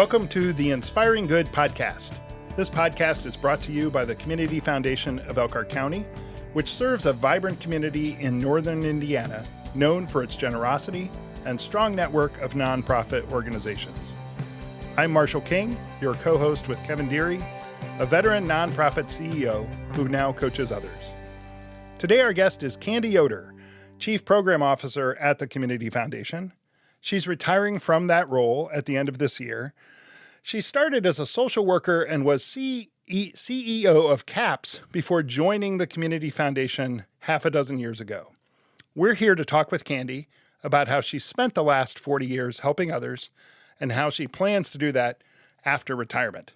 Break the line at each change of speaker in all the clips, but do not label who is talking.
Welcome to the Inspiring Good podcast. This podcast is brought to you by the Community Foundation of Elkhart County, which serves a vibrant community in northern Indiana known for its generosity and strong network of nonprofit organizations. I'm Marshall King, your co-host with Kevin Deary, a veteran nonprofit CEO who now coaches others. Today our guest is Candy Yoder, Chief Program Officer at the Community Foundation. She's retiring from that role at the end of this year. She started as a social worker and was CEO of CAPS before joining the Community Foundation half a dozen years ago. We're here to talk with Candy about how she spent the last 40 years helping others and how she plans to do that after retirement.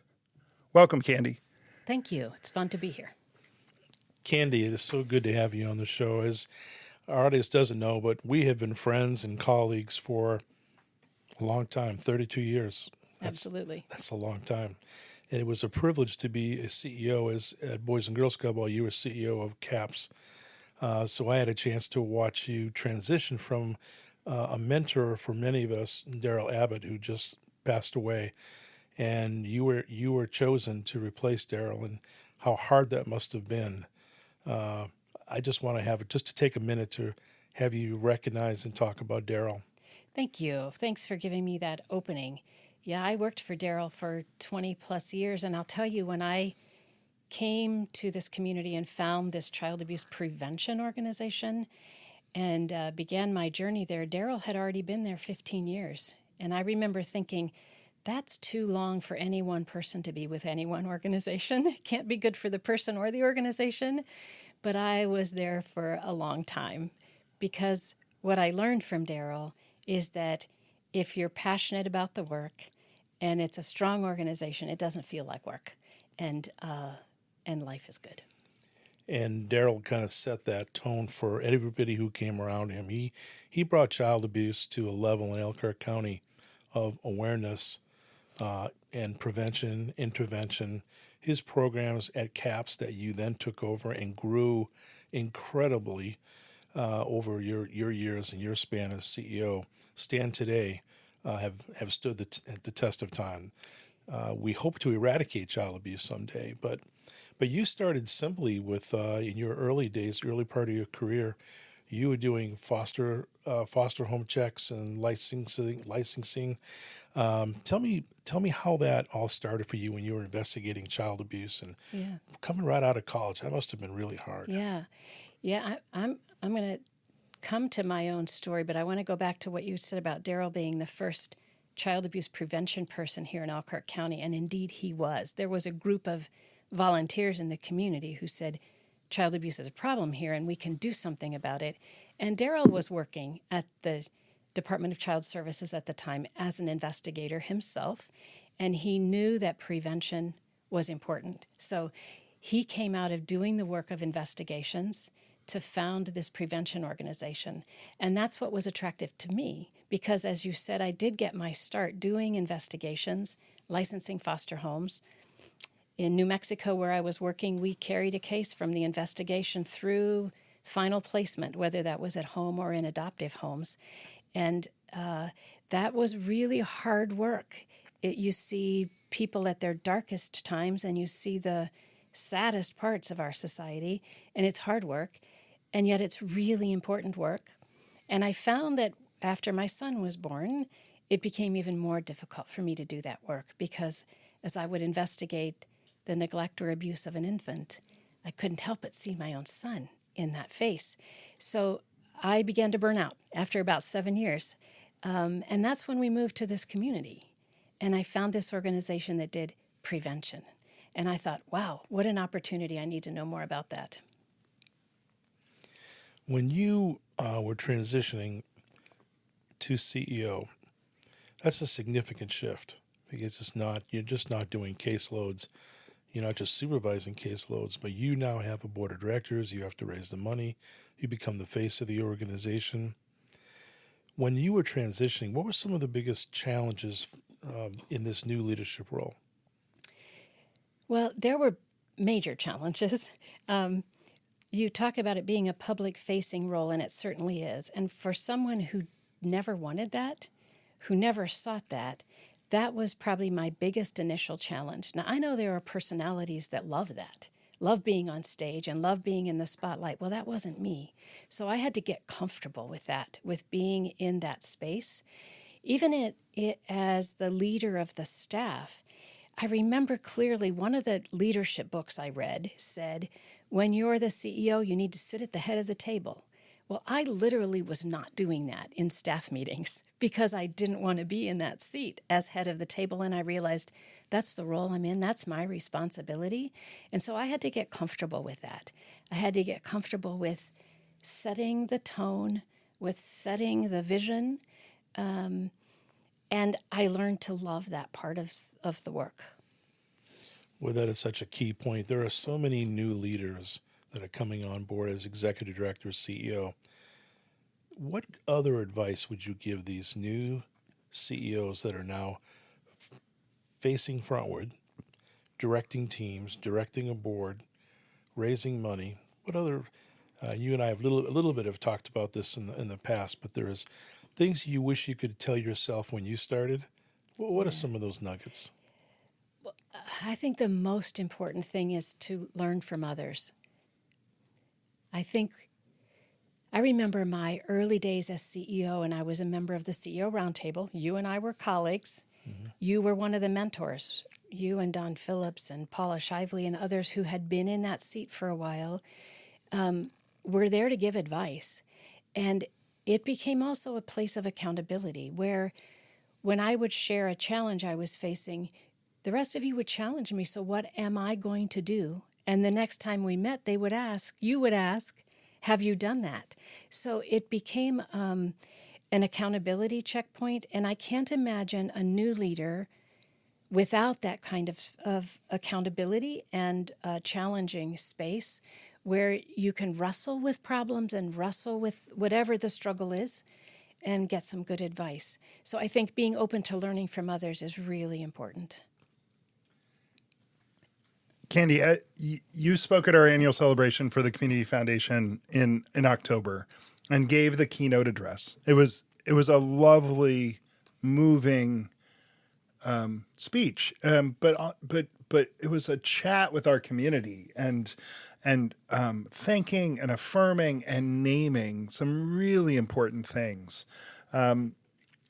Welcome, Candy.
Thank you. It's fun to be here.
Candy, it is so good to have you on the show. As our audience doesn't know, but we have been friends and colleagues for a long time, 32 years.
Absolutely.
That's a long time. And it was a privilege to be a CEO at Boys and Girls Club while you were CEO of CAPS. So I had a chance to watch you transition from a mentor for many of us, Darrell Abbott, who just passed away. And you were chosen to replace Darrell, and how hard that must have been. I just want to take a minute to have you recognize and talk about Darrell.
Thank you. Thanks for giving me that opening. Yeah, I worked for Darrell for 20 plus years, and I'll tell you, when I came to this community and found this child abuse prevention organization and began my journey there, Darrell had already been there 15 years. And I remember thinking, that's too long for any one person to be with any one organization. It can't be good for the person or the organization. But I was there for a long time, because what I learned from Darrell is that if you're passionate about the work and it's a strong organization, it doesn't feel like work, and life is good.
And Darrell kind of set that tone for everybody who came around him. He brought child abuse to a level in Elkhart County of awareness and prevention, intervention. His programs at CAPS that you then took over and grew incredibly over your years and your span as CEO stand today have stood the test of time. We hope to eradicate child abuse someday, but you started simply with in your early days, early part of your career, you were doing foster home checks and licensing. Tell me how that all started for you when you were investigating child abuse and coming right out of college. That must have been really hard.
Yeah. I'm going to come to my own story, but I want to go back to what you said about Darrell being the first child abuse prevention person here in Elkhart County, and indeed he was. There was a group of volunteers in the community who said, child abuse is a problem here and we can do something about it. And Darrell was working at the Department of Child Services at the time as an investigator himself, and he knew that prevention was important. So he came out of doing the work of investigations to found this prevention organization. And that's what was attractive to me, because as you said, I did get my start doing investigations, licensing foster homes. In New Mexico, where I was working, we carried a case from the investigation through final placement, whether that was at home or in adoptive homes. And that was really hard work. You see people at their darkest times, and you see the saddest parts of our society, and it's hard work, and yet it's really important work. And I found that after my son was born, it became even more difficult for me to do that work, because as I would investigate the neglect or abuse of an infant, I couldn't help but see my own son in that face. So I began to burn out after about 7 years. And that's when we moved to this community. And I found this organization that did prevention. And I thought, wow, what an opportunity. I need to know more about that.
When you were transitioning to CEO, that's a significant shift, because you're just not doing caseloads. You're not just supervising caseloads, but you now have a board of directors. You have to raise the money. You become the face of the organization. When you were transitioning, what were some of the biggest challenges in this new leadership role?
Well, there were major challenges. You talk about it being a public-facing role, and it certainly is. And for someone who never wanted that, who never sought that, that was probably my biggest initial challenge. Now, I know there are personalities that love that, love being on stage and love being in the spotlight. Well, that wasn't me. So I had to get comfortable with that, with being in that space. Even it as the leader of the staff, I remember clearly one of the leadership books I read said, when you're the CEO, you need to sit at the head of the table. Well, I literally was not doing that in staff meetings because I didn't want to be in that seat as head of the table. And I realized that's the role I'm in. That's my responsibility. And so I had to get comfortable with that. I had to get comfortable with setting the tone, with setting the vision. And I learned to love that part of the work.
Well, that is such a key point. There are so many new leaders that are coming on board as executive director, CEO. What other advice would you give these new CEOs that are now facing frontward, directing teams, directing a board, raising money? What other, you and I have a little bit have talked about this in the past, but there is things you wish you could tell yourself when you started. What are some of those nuggets?
I think the most important thing is to learn from others. I remember my early days as CEO, and I was a member of the CEO Roundtable. You and I were colleagues. Mm-hmm. You were one of the mentors. You and Don Phillips and Paula Shively and others who had been in that seat for a while were there to give advice. And it became also a place of accountability where when I would share a challenge I was facing, the rest of you would challenge me. So what am I going to do? And the next time we met, you would ask, have you done that? So it became an accountability checkpoint. And I can't imagine a new leader without that kind of accountability and challenging space where you can wrestle with problems and wrestle with whatever the struggle is and get some good advice. So I think being open to learning from others is really important.
Candy, you spoke at our annual celebration for the Community Foundation in October and gave the keynote address. It was a lovely, moving speech, but it was a chat with our community and thanking and affirming and naming some really important things.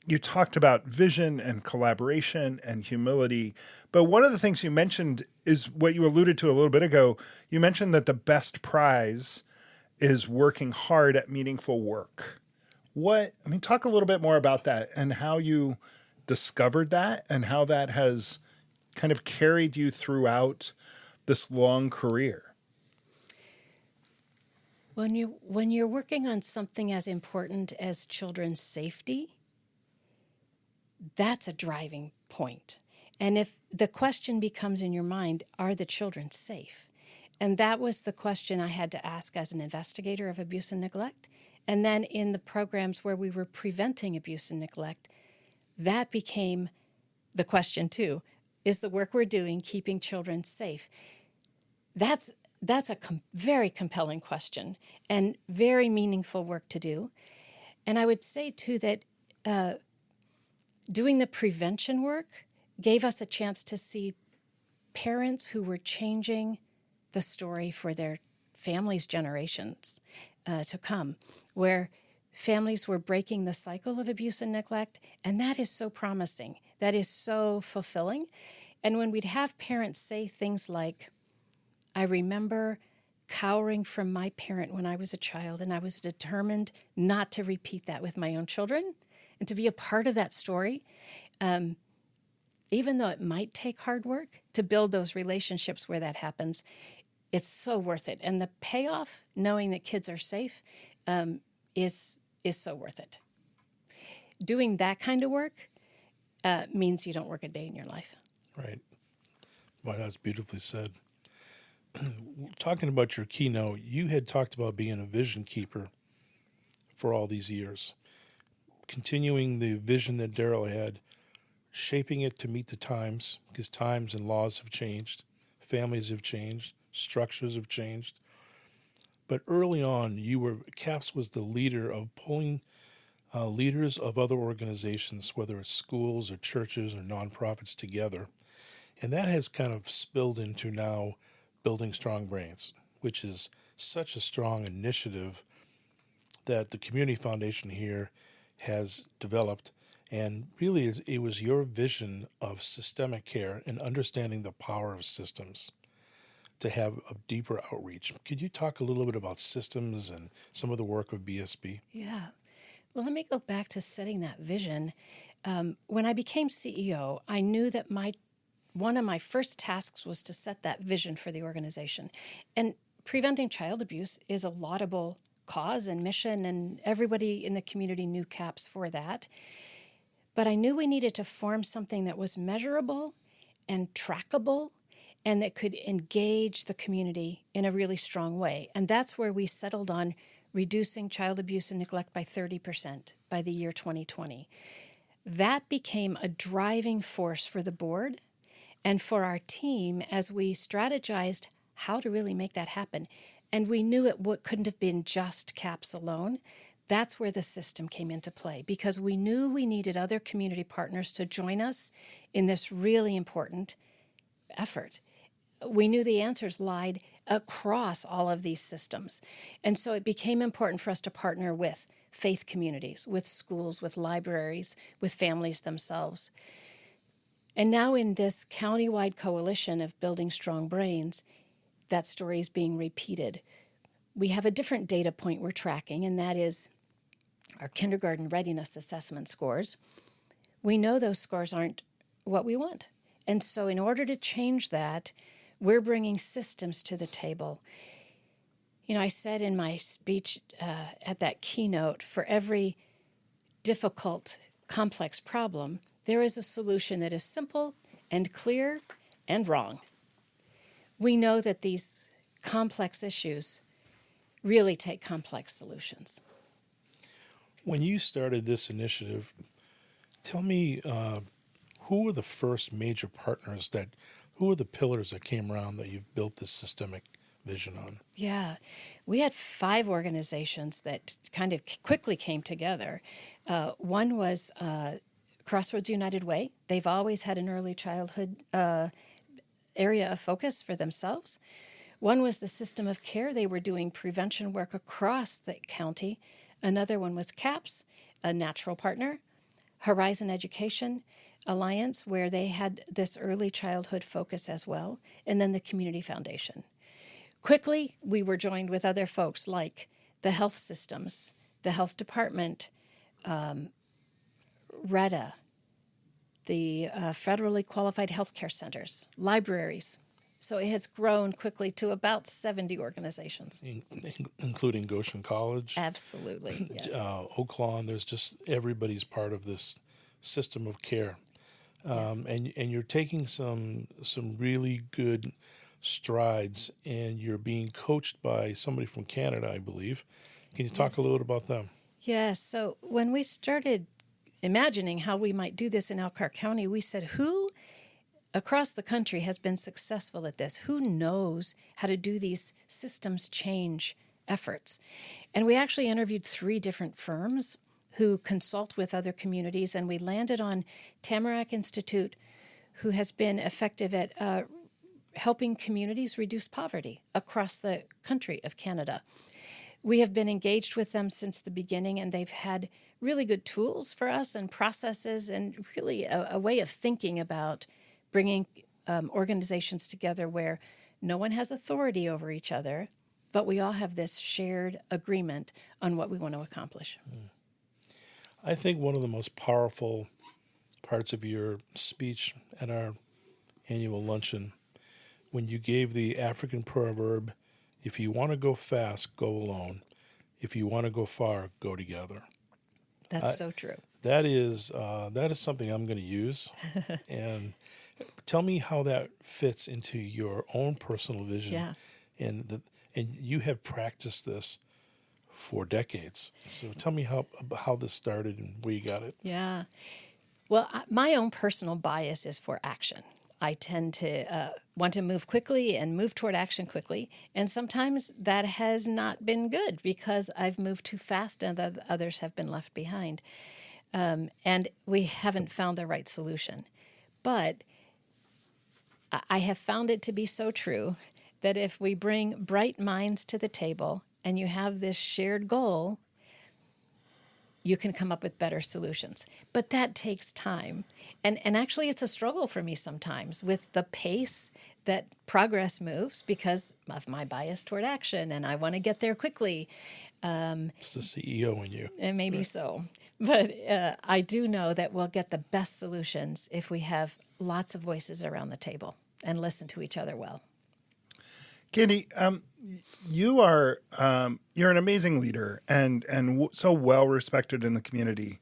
You talked about vision and collaboration and humility, but one of the things you mentioned is what you alluded to a little bit ago. You mentioned that the best prize is working hard at meaningful work. Talk a little bit more about that and how you discovered that and how that has kind of carried you throughout this long career.
When you're working on something as important as children's safety, that's a driving point. And if the question becomes in your mind, are the children safe? And that was the question I had to ask as an investigator of abuse and neglect. And then in the programs where we were preventing abuse and neglect, that became the question too. Is the work we're doing keeping children safe? That's a very compelling question and very meaningful work to do. And I would say too that doing the prevention work gave us a chance to see parents who were changing the story for their families' generations to come, where families were breaking the cycle of abuse and neglect, and that is so promising. That is so fulfilling. And when we'd have parents say things like, I remember cowering from my parent when I was a child, and I was determined not to repeat that with my own children, and to be a part of that story, even though it might take hard work to build those relationships where that happens, it's so worth it. And the payoff, knowing that kids are safe, is so worth it. Doing that kind of work means you don't work a day in your life.
Right. Well, that's beautifully said. Talking about your keynote, you had talked about being a vision keeper for all these years, continuing the vision that Darrell had, shaping it to meet the times, because times and laws have changed, families have changed, structures have changed. But early on, CAPS was the leader of pulling leaders of other organizations, whether it's schools or churches or nonprofits together. And that has kind of spilled into now Building Strong Brains, which is such a strong initiative that the Community Foundation here has developed. And really, it was your vision of systemic care and understanding the power of systems to have a deeper outreach. Could you talk a little bit about systems and some of the work of BSB?
Yeah. Well, let me go back to setting that vision. When I became CEO, I knew that one of my first tasks was to set that vision for the organization. And preventing child abuse is a laudable cause and mission, and everybody in the community knew CAPS for that. But I knew we needed to form something that was measurable and trackable and that could engage the community in a really strong way. And that's where we settled on reducing child abuse and neglect by 30% by the year 2020. That became a driving force for the board and for our team as we strategized how to really make that happen. And we knew it couldn't have been just CAPS alone. That's where the system came into play, because we knew we needed other community partners to join us in this really important effort. We knew the answers lied across all of these systems. And so it became important for us to partner with faith communities, with schools, with libraries, with families themselves. And now in this countywide coalition of Building Strong Brains, that story is being repeated. We have a different data point we're tracking, and that is our kindergarten readiness assessment scores. We know those scores aren't what we want. And so in order to change that, we're bringing systems to the table. You know, I said in my speech at that keynote, for every difficult, complex problem, there is a solution that is simple and clear and wrong. We know that these complex issues really take complex solutions.
When you started this initiative, tell me who were the first major partners who were the pillars that came around that you've built this systemic vision on?
Yeah, we had 5 organizations that kind of quickly came together. One was Crossroads United Way. They've always had an early childhood area of focus for themselves. One was the System of Care. They were doing prevention work across the county. Another one was CAPS, a natural partner. Horizon Education Alliance, where they had this early childhood focus as well. And then the Community Foundation. Quickly, we were joined with other folks like the health systems, the health department, RETA, the federally qualified healthcare centers, libraries. So it has grown quickly to about 70 organizations.
Including Goshen College.
Absolutely, yes.
Oak Lawn, there's just everybody's part of this system of care.
Yes.
And you're taking some really good strides, and you're being coached by somebody from Canada, I believe. Can you talk a little bit about them?
Yes, so when we started imagining how we might do this in Elkhart County, we said, who across the country has been successful at this? Who knows how to do these systems change efforts? And we actually interviewed 3 different firms who consult with other communities, and we landed on Tamarack Institute, who has been effective at helping communities reduce poverty across the country of Canada. We have been engaged with them since the beginning, and they've had really good tools for us and processes and really a way of thinking about bringing organizations together where no one has authority over each other, but we all have this shared agreement on what we want to accomplish.
I think one of the most powerful parts of your speech at our annual luncheon, when you gave the African proverb, if you want to go fast, go alone. If you want to go far, go together.
That's so true.
That is something I'm going to use. And tell me how that fits into your own personal vision.
Yeah.
And you have practiced this for decades. So tell me how this started and where you got it.
Yeah. Well, my own personal bias is for action. I tend to want to move quickly and move toward action quickly. And sometimes that has not been good because I've moved too fast and the others have been left behind. And we haven't found the right solution. But I have found it to be so true that if we bring bright minds to the table and you have this shared goal, you can come up with better solutions. But that takes time. And actually, it's a struggle for me sometimes with the pace that progress moves because of my bias toward action, and I want to get there quickly.
It's the CEO in you.
And maybe so. But I do know that we'll get the best solutions if we have lots of voices around the table and listen to each other well.
Candy, you're an amazing leader and so well respected in the community.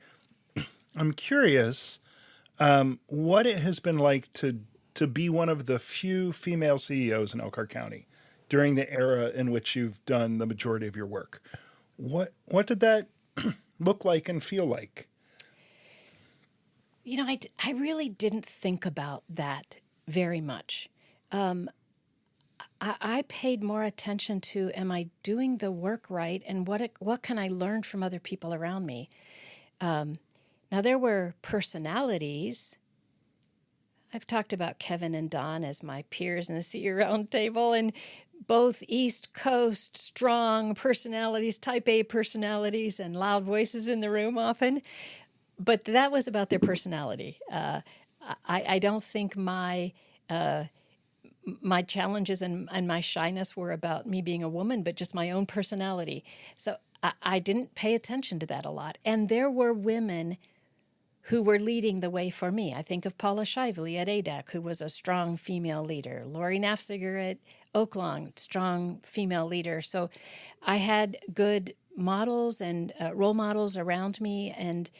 I'm curious what it has been like to be one of the few female CEOs in Elkhart County during the era in which you've done the majority of your work. What did that look like and feel like?
You know, I really didn't think about that very much. I paid more attention to, am I doing the work right, and what can I learn from other people around me? Now, there were personalities. I've talked about Kevin and Don as my peers in the CEO Roundtable, and both East Coast strong personalities, type A personalities, and loud voices in the room often. But that was about their personality. I don't think my challenges and my shyness were about me being a woman, but just my own personality. So I didn't pay attention to that a lot. And there were women who were leading the way for me. I think of Paula Shively at ADAC, who was a strong female leader. Lori Nafziger at Oaklawn, strong female leader. So I had good models and role models around me, and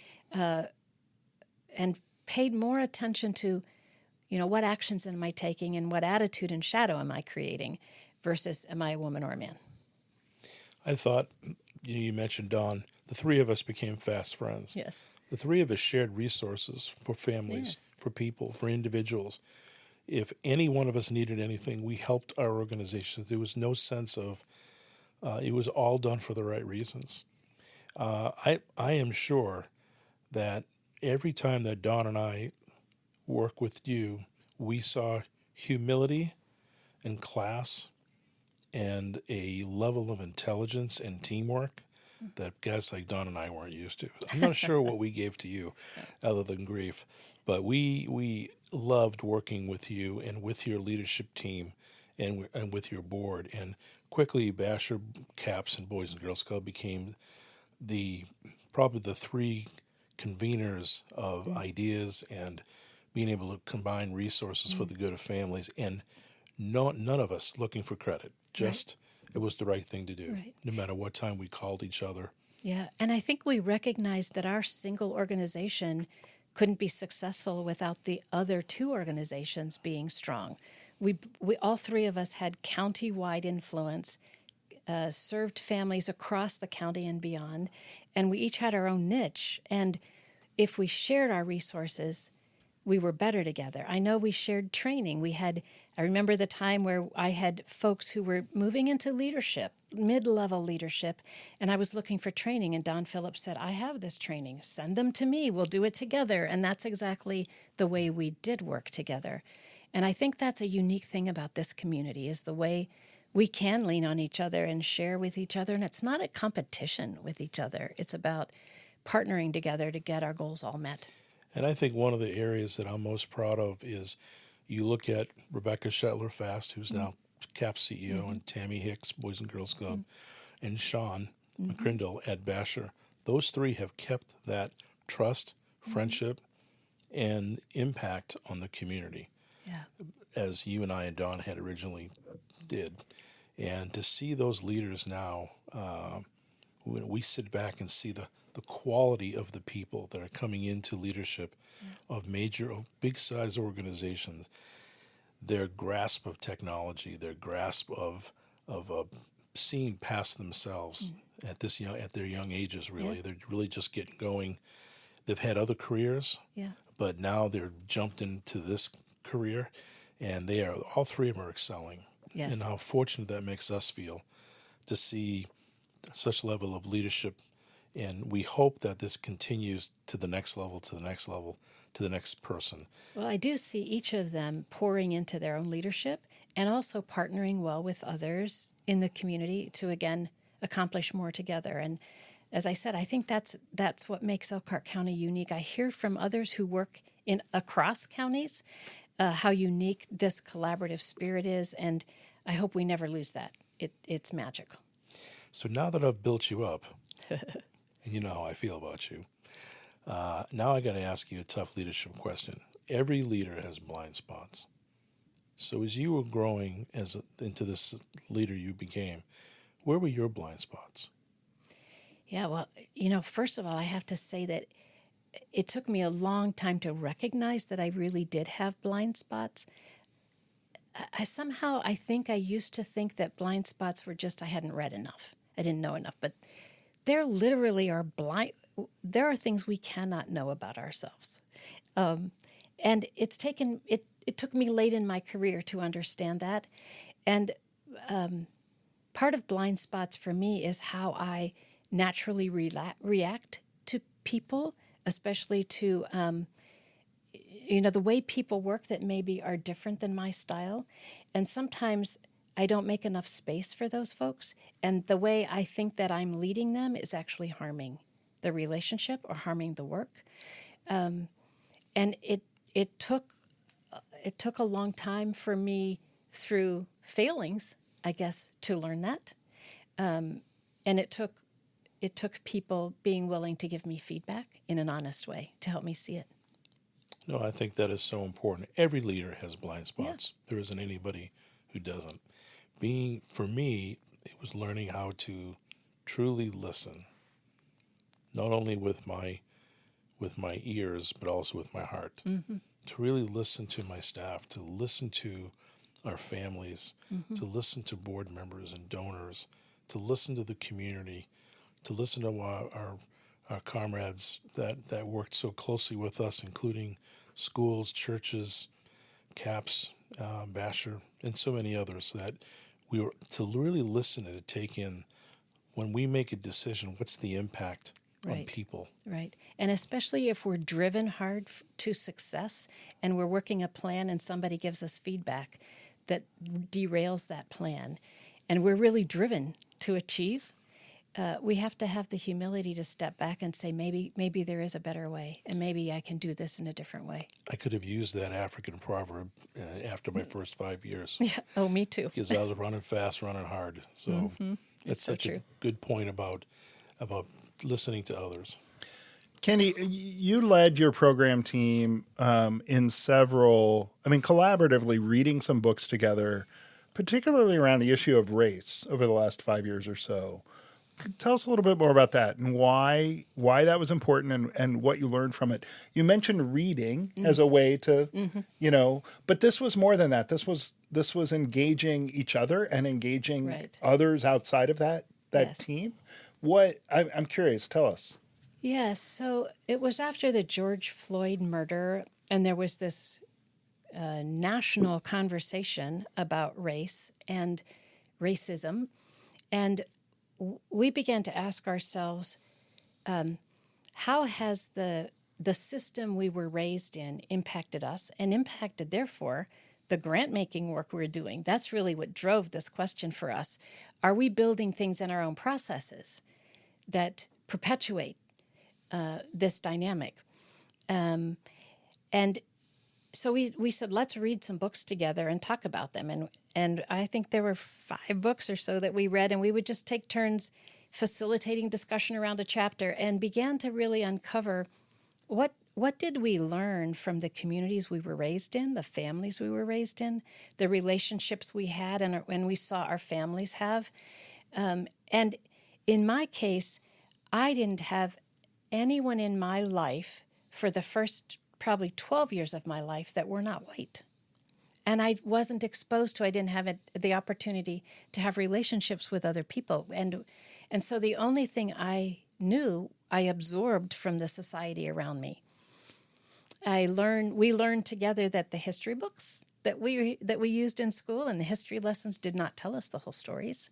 paid more attention to, what actions am I taking and what attitude and shadow am I creating versus am I a woman or a man?
I thought, you mentioned Dawn, the three of us became fast friends.
Yes.
The three of us shared resources for families,
Yes.
for people, for individuals. If any one of us needed anything, we helped our organization. There was no sense of, it was all done for the right reasons. I am sure that every time that Dawn and I work with you, we saw humility and class and a level of intelligence and teamwork that guys like Dawn and I weren't used to. I'm not sure what we gave to you other than grief, but we loved working with you and with your leadership team and with your board. And quickly, Basher Caps and Boys and Girls Club became probably the three conveners of ideas and being able to combine resources for the good of families, and none of us looking for credit. Just it was the right thing to do, no matter what time we called each other.
Yeah, and I think we recognized that our single organization couldn't be successful without the other two organizations being strong. We all three of us had county-wide influence, served families across the county and beyond, and we each had our own niche. And if we shared our resources, we were better together. I know we shared training. I remember the time where I had folks who were moving into leadership, mid-level leadership, and I was looking for training, and Don Phillips said, I have this training. Send them to me. We'll do it together. And that's exactly the way we did work together. And I think that's a unique thing about this community, is the way we can lean on each other and share with each other. And it's not a competition with each other. It's about partnering together to get our goals all met.
And I think one of the areas that I'm most proud of is you look at Rebecca Shetler-Fast, who's now CAP CEO, and Tammy Hicks, Boys and Girls Club, and Sean McCrindle at Basher. Those three have kept that trust, friendship, and impact on the community, as you and I and Dawn had originally did. And to see those leaders now, when we sit back and see the quality of the people that are coming into leadership of big-size organizations, their grasp of technology, their grasp of seeing past themselves at their young ages. Really, they're really just getting going. They've had other careers, but now they're jumped into this career, and all three of them are excelling.
Yes.
And how fortunate that makes us feel to see such level of leadership. And we hope that this continues to the next level, to the next level, to the next person.
Well, I do see each of them pouring into their own leadership and also partnering well with others in the community to, again, accomplish more together. And as I said, I think that's what makes Elkhart County unique. I hear from others who work across counties how unique this collaborative spirit is, and I hope we never lose that. It's magical.
So now that I've built you up, and you know how I feel about you, now I got to ask you a tough leadership question. Every leader has blind spots. So as you were growing into this leader you became, where were your blind spots?
Yeah, well, first of all, I have to say that it took me a long time to recognize that I really did have blind spots. I think I used to think that blind spots were just I hadn't read enough. I didn't know enough, but there literally are there are things we cannot know about ourselves. And it took me late in my career to understand that. And part of blind spots for me is how I naturally react to people, especially to the way people work that maybe are different than my style. And sometimes I don't make enough space for those folks. And the way I think that I'm leading them is actually harming the relationship or harming the work. And it took a long time for me through failings, I guess, to learn that. And it took people being willing to give me feedback in an honest way to help me see it.
No, I think that is so important. Every leader has blind spots. Yeah. There isn't anybody who doesn't. For me, it was learning how to truly listen, not only with my ears, but also with my heart. Mm-hmm. To really listen to my staff, to listen to our families, mm-hmm. to listen to board members and donors, to listen to the community, to listen to our comrades that worked so closely with us, including schools, churches, CAPS, Basher, and so many others, that we were to really listen and to take in when we make a decision, what's the impact on people.
Right. And especially if we're driven hard to success and we're working a plan and somebody gives us feedback that derails that plan and we're really driven to achieve, we have to have the humility to step back and say, maybe there is a better way, and maybe I can do this in a different way.
I could have used that African proverb after my first 5 years.
Yeah. Oh, me too.
Because I was running fast, running hard. So
mm-hmm.
That's such a good point about listening to others.
Candy, you led your program team in several, collaboratively reading some books together, particularly around the issue of race over the last 5 years or so. Tell us a little bit more about that and why that was important and what you learned from it. You mentioned reading mm-hmm. as a way to, mm-hmm. But this was more than that. This was engaging each other and engaging others outside of that team. I'm curious. Tell us.
Yes. So it was after the George Floyd murder, and there was this national conversation about race and racism, and we began to ask ourselves, how has the system we were raised in impacted us and impacted, therefore, the grant-making work we're doing? That's really what drove this question for us. Are we building things in our own processes that perpetuate this dynamic? And so we said, let's read some books together and talk about them. And I think there were 5 books or so that we read, and we would just take turns facilitating discussion around a chapter and began to really uncover what did we learn from the communities we were raised in, the families we were raised in, the relationships we had and we saw our families have. And in my case, I didn't have anyone in my life for the first probably 12 years of my life that were not white. And I wasn't exposed to, I didn't have the opportunity to have relationships with other people. And so the only thing I knew, I absorbed from the society around me. we learned together that the history books that we used in school and the history lessons did not tell us the whole stories.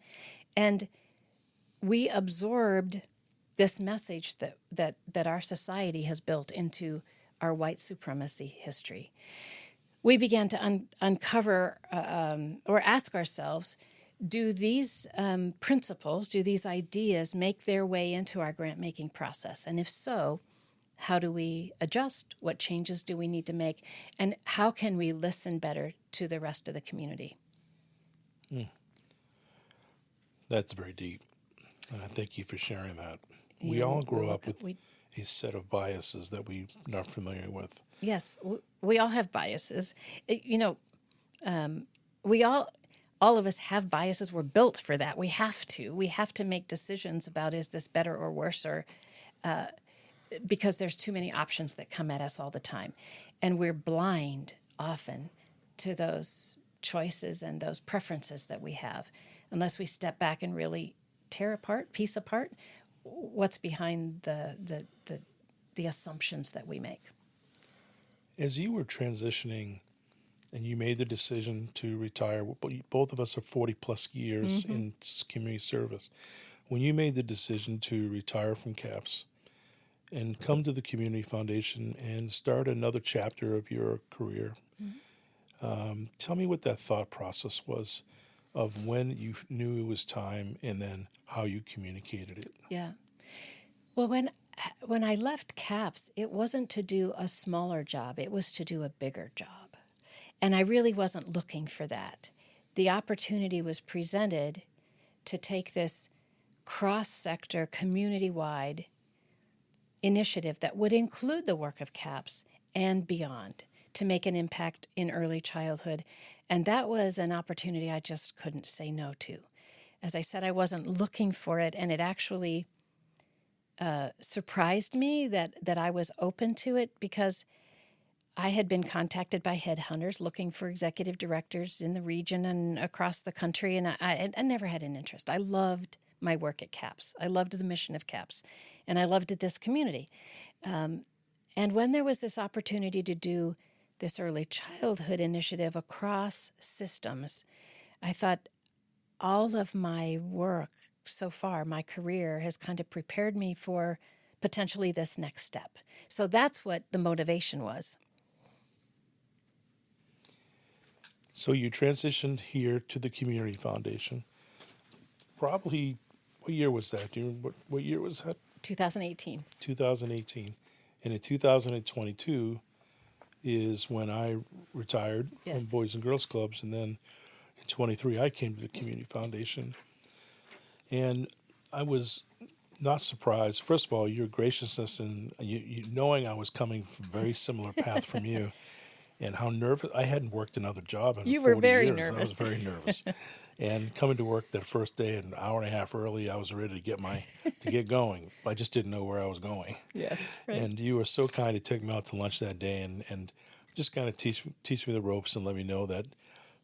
And we absorbed this message that our society has built into our white supremacy history. We began to uncover or ask ourselves, do these principles, do these ideas make their way into our grant-making process? And if so, how do we adjust? What changes do we need to make? And how can we listen better to the rest of the community?
That's very deep. And I thank you for sharing that.
Yeah,
we all grow up with a set of biases that we're not familiar with.
Yes, we all have biases. We all of us have biases. We're built for that. We have to make decisions about, is this better or worse, or because there's too many options that come at us all the time. And we're blind often to those choices and those preferences that we have, unless we step back and really piece apart what's behind the assumptions that we make.
As you were transitioning and you made the decision to retire, both of us are 40 plus years in community service. When you made the decision to retire from CAPS and come to the Community Foundation and start another chapter of your career, tell me what that thought process was of when you knew it was time and then how you communicated it.
Yeah. Well, when I left CAPS, it wasn't to do a smaller job. It was to do a bigger job. And I really wasn't looking for that. The opportunity was presented to take this cross-sector, community-wide initiative that would include the work of CAPS and beyond, to make an impact in early childhood. And that was an opportunity I just couldn't say no to. As I said, I wasn't looking for it, and it actually surprised me that I was open to it, because I had been contacted by headhunters looking for executive directors in the region and across the country, and I never had an interest. I loved my work at CAPS. I loved the mission of CAPS, and I loved this community. And when there was this opportunity to do this early childhood initiative across systems, I thought all of my work so far, my career, has kind of prepared me for potentially this next step. So that's what the motivation was.
So you transitioned here to the Community Foundation. Probably, what year was that? Do you remember what year was that? 2018. 2018. And in 2022 is when I retired from Boys and Girls Clubs. And then in 23, I came to the Community Foundation. And I was not surprised. First of all, your graciousness and you knowing I was coming from a very similar path from you, and how nervous. I hadn't worked another job in 40 years.
You were very
nervous.
nervous.
I was very nervous. And coming to work that first day, an hour and a half early, I was ready to get going. I just didn't know where I was going.
Yes, right.
And you were so kind to take me out to lunch that day and just kind of teach me the ropes and let me know that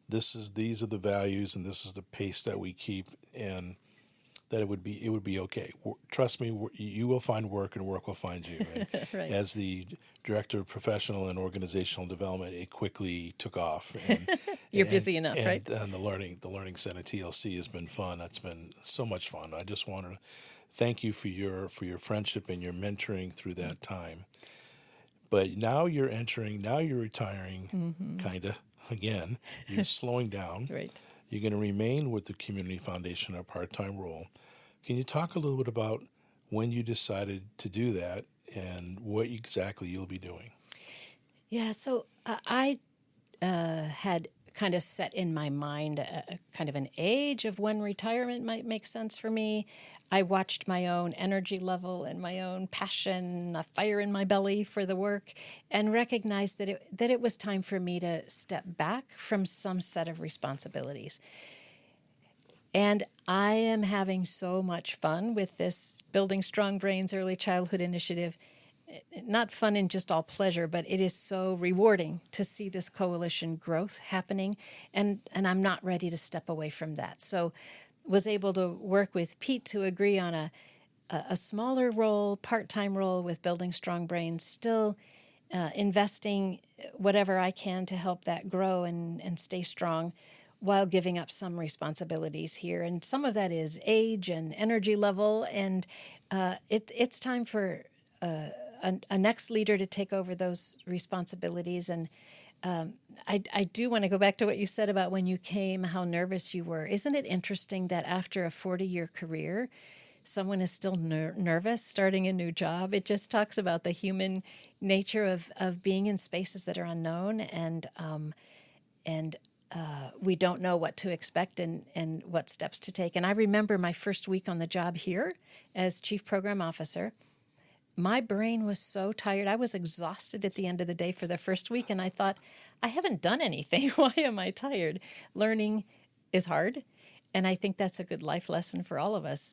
these are the values and this is the pace that we keep, and that it would be okay. Trust me, you will find work and work will find you. And right. As the director of professional and organizational development, it quickly took off. And,
You're busy enough, right?
And the learning center TLC has been fun. It's been so much fun. I just wanted to thank you for your friendship and your mentoring through that time. But now you're retiring, kind of again. You're slowing down.
Right.
You're going to remain with the Community Foundation in a part-time role. Can you talk a little bit about when you decided to do that and what exactly you'll be doing?
Yeah, so I had kind of set in my mind kind of an age of when retirement might make sense for me. I watched my own energy level and my own passion, a fire in my belly for the work, and recognized that it was time for me to step back from some set of responsibilities. And I am having so much fun with this Building Strong Brains Early Childhood Initiative. Not fun in just all pleasure, but it is so rewarding to see this coalition growth happening, and I'm not ready to step away from that. So was able to work with Pete to agree on a smaller role, part-time role with Building Strong Brains, still investing whatever I can to help that grow and stay strong while giving up some responsibilities here. And some of that is age and energy level. And it's time for a next leader to take over those responsibilities. And I do want to go back to what you said about when you came, how nervous you were. Isn't it interesting that after a 40-year career, someone is still nervous starting a new job? It just talks about the human nature of being in spaces that are unknown, and we don't know what to expect and what steps to take. And I remember my first week on the job here as Chief Program Officer. My brain was so tired. I was exhausted at the end of the day for the first week, and I thought, I haven't done anything. Why am I tired? Learning is hard, and I think that's a good life lesson for all of us.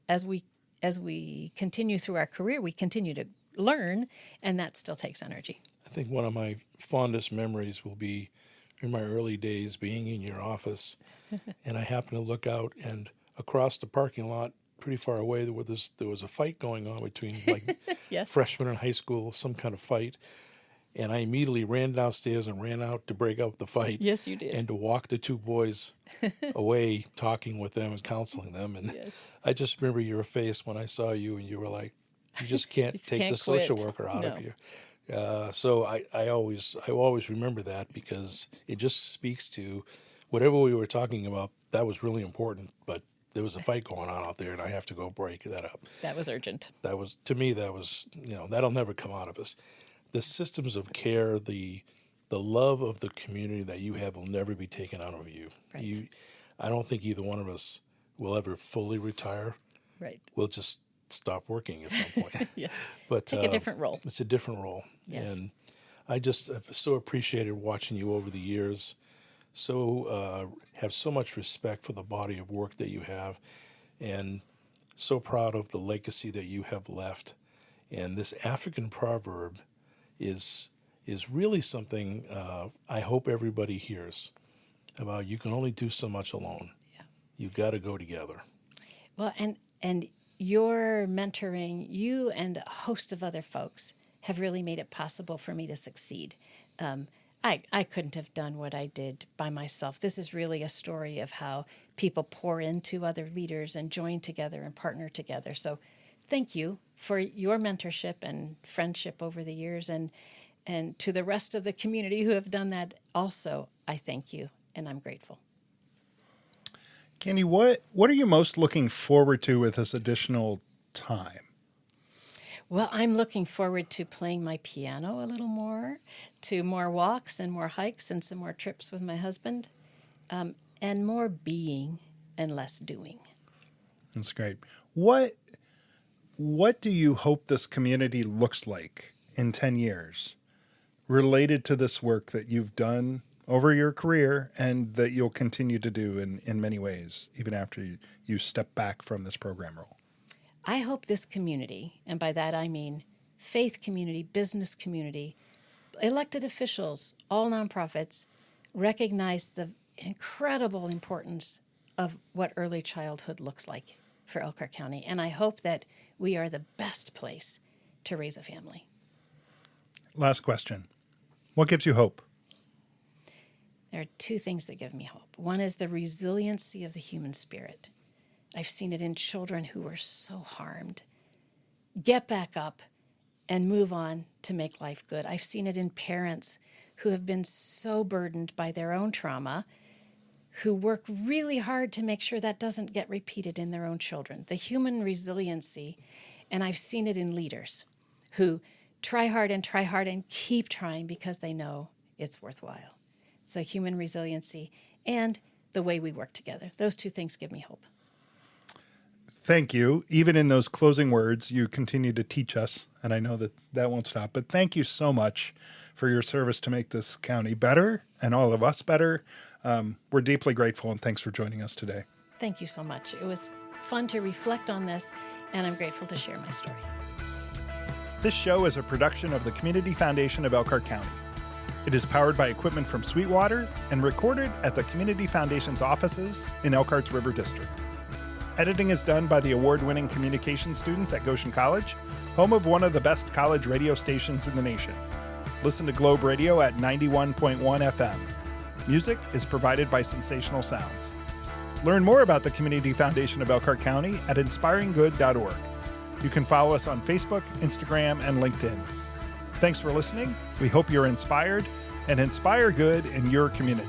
As we continue through our career, we continue to learn, and that still takes energy.
I think one of my fondest memories will be in my early days being in your office, and I happened to look out, and across the parking lot, pretty far away, there was a fight going on between
Yes.
freshmen in high school, some kind of fight. And I immediately ran downstairs and ran out to break up the fight.
Yes, you did.
And to walk the two boys away, talking with them and counseling them. And
Yes.
I just remember your face when I saw you, and you were like, you just can't take
can't
the social
quit.
worker out
No.
of you. So I always remember that, because it just speaks to whatever we were talking about. That was really important, but there was a fight going on out there, and I have to go break that up.
That was urgent.
That was, to me, that'll never come out of us. The systems of care, the love of the community that you have will never be taken out of you.
Right.
I don't think either one of us will ever fully retire.
Right.
We'll just stop working at some point.
Yes.
But
Take a different role.
It's a different role.
Yes.
And I've so appreciated watching you over the years. Have so much respect for the body of work that you have, and so proud of the legacy that you have left. And this African proverb is really something I hope everybody hears about. You can only do so much alone.
Yeah.
You've got to go together.
Well, and your mentoring, you and a host of other folks have really made it possible for me to succeed. I couldn't have done what I did by myself. This is really a story of how people pour into other leaders and join together and partner together. So thank you for your mentorship and friendship over the years. And to the rest of the community who have done that also, I thank you, and I'm grateful.
Candy, what are you most looking forward to with this additional time?
Well, I'm looking forward to playing my piano a little more, to more walks and more hikes and some more trips with my husband, and more being and less doing.
That's great. What do you hope this community looks like in 10 years related to this work that you've done over your career and that you'll continue to do in many ways, even after you step back from this program role?
I hope this community, and by that I mean faith community, business community, elected officials, all nonprofits, recognize the incredible importance of what early childhood looks like for Elkhart County. And I hope that we are the best place to raise a family.
Last question. What gives you hope?
There are two things that give me hope. One is the resiliency of the human spirit. I've seen it in children who were so harmed get back up and move on to make life good. I've seen it in parents who have been so burdened by their own trauma, who work really hard to make sure that doesn't get repeated in their own children. The human resiliency, and I've seen it in leaders who try hard and keep trying because they know it's worthwhile. So human resiliency and the way we work together. Those two things give me hope.
Thank you. Even in those closing words, you continue to teach us, and I know that won't stop. But thank you so much for your service to make this county better and all of us better. We're deeply grateful, and thanks for joining us today.
Thank you so much. It was fun to reflect on this, and I'm grateful to share my story.
This show is a production of the Community Foundation of Elkhart County. It is powered by equipment from Sweetwater and recorded at the Community Foundation's offices in Elkhart's River District. Editing is done by the award-winning communication students at Goshen College, home of one of the best college radio stations in the nation. Listen to Globe Radio at 91.1 FM. Music is provided by Sensational Sounds. Learn more about the Community Foundation of Elkhart County at inspiringgood.org. You can follow us on Facebook, Instagram, and LinkedIn. Thanks for listening. We hope you're inspired and inspire good in your community.